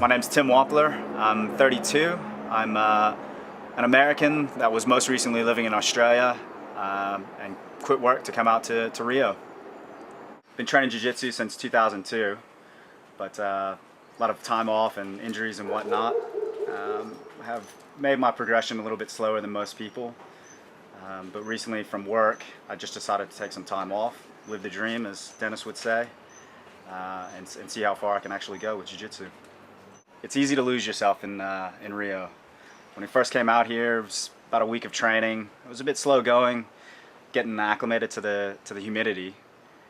My name's Tim Wampler. I'm 32. I'm an American that was most recently living in Australia and quit work to come out to Rio. Been training Jiu-jitsu since 2002, but a lot of time off and injuries and whatnot. I have made my progression a little bit slower than most people, but recently from work I just decided to take some time off, live the dream as Dennis would say, and see how far I can actually go with Jiu-jitsu. It's easy to lose yourself in Rio. When we first came out here, it was about a week of training. It was a bit slow going, getting acclimated to the humidity.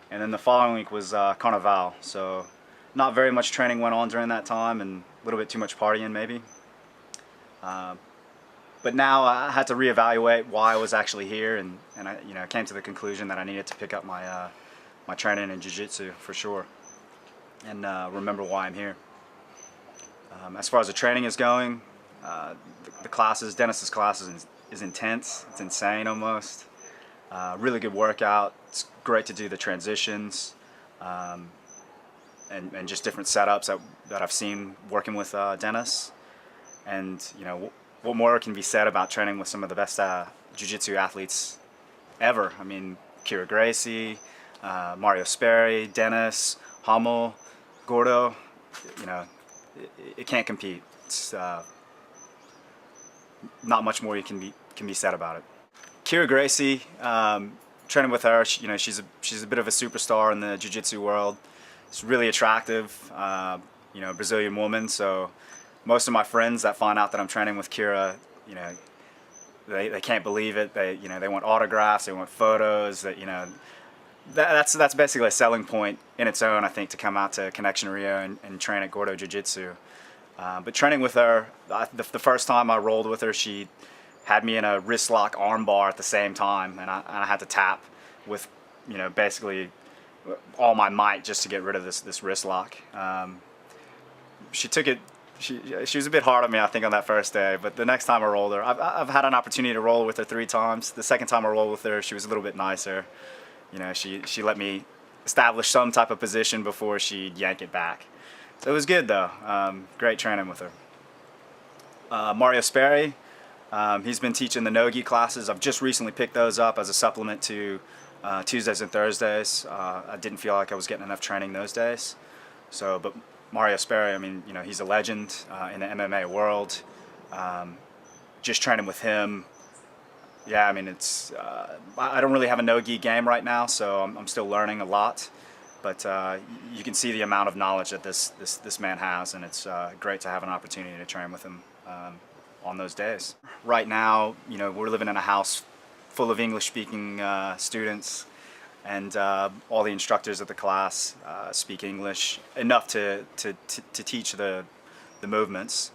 And then the following week was Carnival, so not very much training went on during that time, and a little bit too much partying maybe. But now I had to reevaluate why I was actually here, and I came to the conclusion that I needed to pick up my my training in Jiu-Jitsu for sure, and remember why I'm here. As far as the training is going, the classes, Dennis's classes is intense. It's insane almost. Really good workout. It's great to do the transitions and just different setups that I've seen working with Dennis. And what more can be said about training with some of the best jiu-jitsu athletes ever? I mean, Kira Gracie, Mario Sperry, Dennis, Hummel, Gordo. It can't compete. It's not much more can be said about it. Kira Gracie, training with her, she's a bit of a superstar in the jiu-jitsu world. She's really attractive, Brazilian woman. So most of my friends that find out that I'm training with Kira, they can't believe it. They want autographs, they want photos. That's basically a selling point in its own, I think, to come out to Connection Rio and train at Gordo Jiu-Jitsu. But training with her, the first time I rolled with her, she had me in a wrist lock arm bar at the same time, and I had to tap with, basically all my might just to get rid of this wrist lock. She took it. She was a bit hard on me, I think, on that first day. But the next time I rolled her, I've had an opportunity to roll with her 3 times. The second time I rolled with her, she was a little bit nicer. She let me establish some type of position before she'd yank it back. So it was good though. Great training with her. Mario Sperry, he's been teaching the no-gi classes. I've just recently picked those up as a supplement to Tuesdays and Thursdays. I didn't feel like I was getting enough training those days. But Mario Sperry, I mean, he's a legend in the MMA world. Just training with him. Yeah, I mean, I don't really have a no-gi game right now, so I'm still learning a lot. But you can see the amount of knowledge that this man has, and it's great to have an opportunity to train with him on those days. Right now, we're living in a house full of English-speaking students, and all the instructors of the class speak English enough to teach the movements.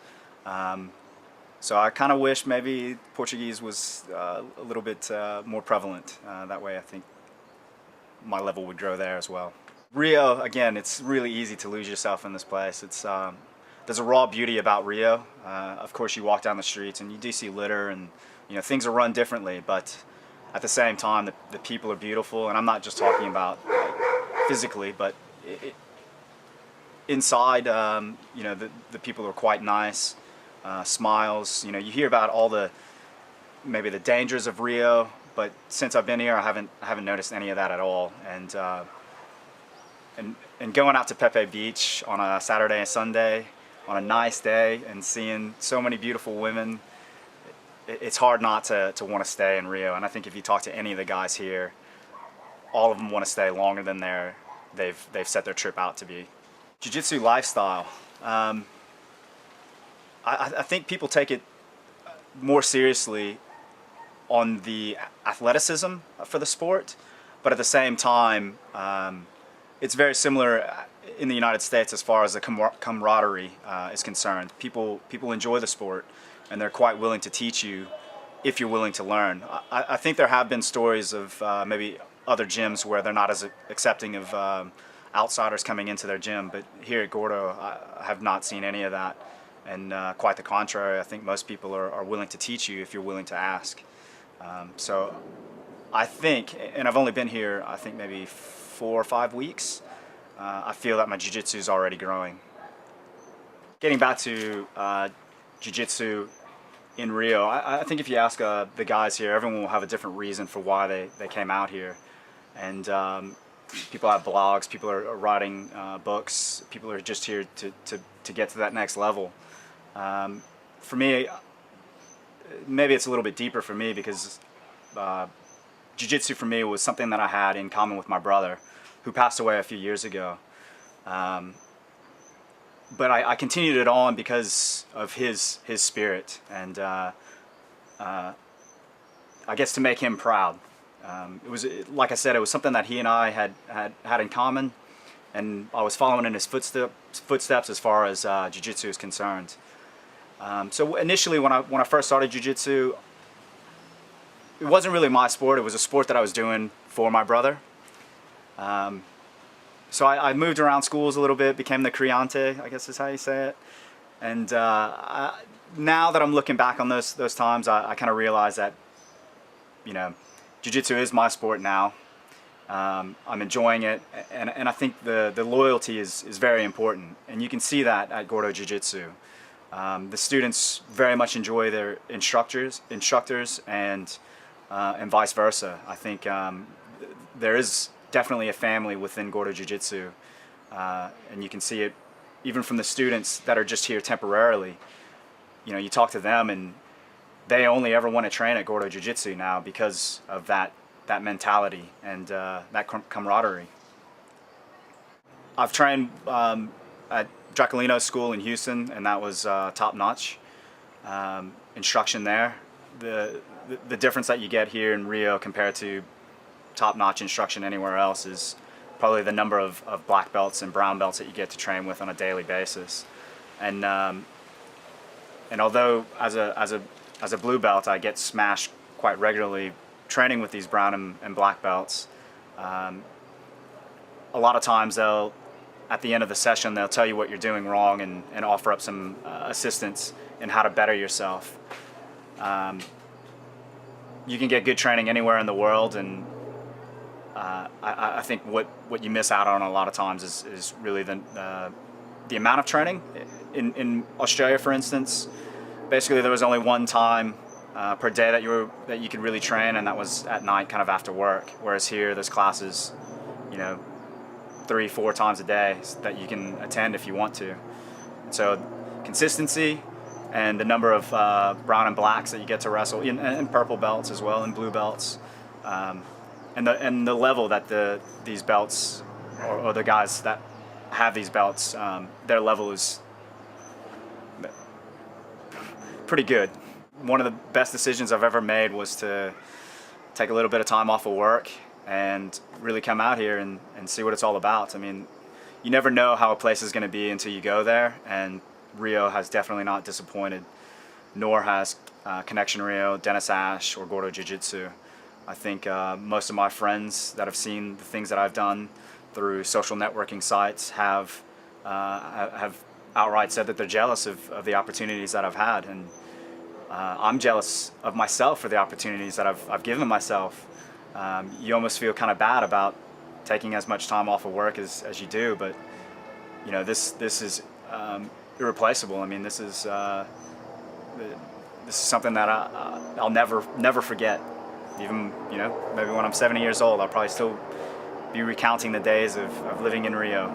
So I kind of wish maybe Portuguese was a little bit more prevalent. That way I think my level would grow there as well. Rio, again, it's really easy to lose yourself in this place. There's a raw beauty about Rio. Of course, you walk down the streets and you do see litter, and things are run differently, but at the same time the people are beautiful. And I'm not just talking about physically, but inside, the people are quite nice. Smiles. You hear about maybe the dangers of Rio, but since I've been here, I haven't noticed any of that at all. And going out to Pepe Beach on a Saturday and Sunday, on a nice day, and seeing so many beautiful women, it's hard not to want to stay in Rio. And I think if you talk to any of the guys here, all of them want to stay longer than they've set their trip out to be. Jiu-jitsu lifestyle. I think people take it more seriously on the athleticism for the sport, but at the same time, it's very similar in the United States as far as the camaraderie is concerned. People enjoy the sport, and they're quite willing to teach you if you're willing to learn. I think there have been stories of maybe other gyms where they're not as accepting of outsiders coming into their gym, but here at Gordo, I have not seen any of that. And quite the contrary, I think most people are willing to teach you if you're willing to ask. So I think, and I've only been here, I think maybe 4 or 5 weeks, I feel that my jiu-jitsu is already growing. Getting back to jiu-jitsu in Rio, I think if you ask the guys here, everyone will have a different reason for why they came out here. And people have blogs, people are writing books, people are just here to get to that next level. For me, maybe it's a little bit deeper for me because jiu-jitsu for me was something that I had in common with my brother, who passed away a few years ago. But I continued it on because of his spirit, and I guess to make him proud. It was, like I said, it was something that he and I had in common, and I was following in his footsteps as far as jiu-jitsu is concerned. So initially, when I first started jiu-jitsu, it wasn't really my sport. It was a sport that I was doing for my brother. So I moved around schools a little bit, became the criante, I guess is how you say it. And now that I'm looking back on those times, I kind of realize that, you know, jiu-jitsu is my sport now. I'm enjoying it, and I think the loyalty is very important, and you can see that at Gordo Jiu-Jitsu. The students very much enjoy their instructors, and vice versa. I think there is definitely a family within Gordo Jiu-Jitsu, and you can see it even from the students that are just here temporarily. You know, you talk to them and they only ever want to train at Gordo Jiu-Jitsu now because of that mentality and that camaraderie. I've trained at Draculino school in Houston, and that was top-notch instruction there. The difference that you get here in Rio compared to top-notch instruction anywhere else is probably the number of black belts and brown belts that you get to train with on a daily basis. And although as a blue belt I get smashed quite regularly training with these brown and black belts, a lot of times at the end of the session they'll tell you what you're doing wrong and offer up some assistance in how to better yourself. You can get good training anywhere in the world, and I think what you miss out on a lot of times is really the amount of training. In Australia, for instance, basically there was only one time per day that you could really train, and that was at night, kind of after work. Whereas here, there's classes, you know, 3-4 times a day that you can attend if you want to. And so consistency and the number of brown and blacks that you get to wrestle, and purple belts as well, and blue belts. And the level that these belts, or the guys that have these belts, their level is pretty good. One of the best decisions I've ever made was to take a little bit of time off of work and really come out here and see what it's all about. I mean, you never know how a place is going to be until you go there, and Rio has definitely not disappointed, nor has Connection Rio, Dennis Ash, or Gordo Jiu-Jitsu. I think most of my friends that have seen the things that I've done through social networking sites have outright said that they're jealous of the opportunities that I've had, and I'm jealous of myself for the opportunities that I've given myself. You almost feel kind of bad about taking as much time off of work as you do, but you know, this is irreplaceable. I mean, this is something that I'll never forget. Even, you know, maybe when I'm 70 years old, I'll probably still be recounting the days of living in Rio.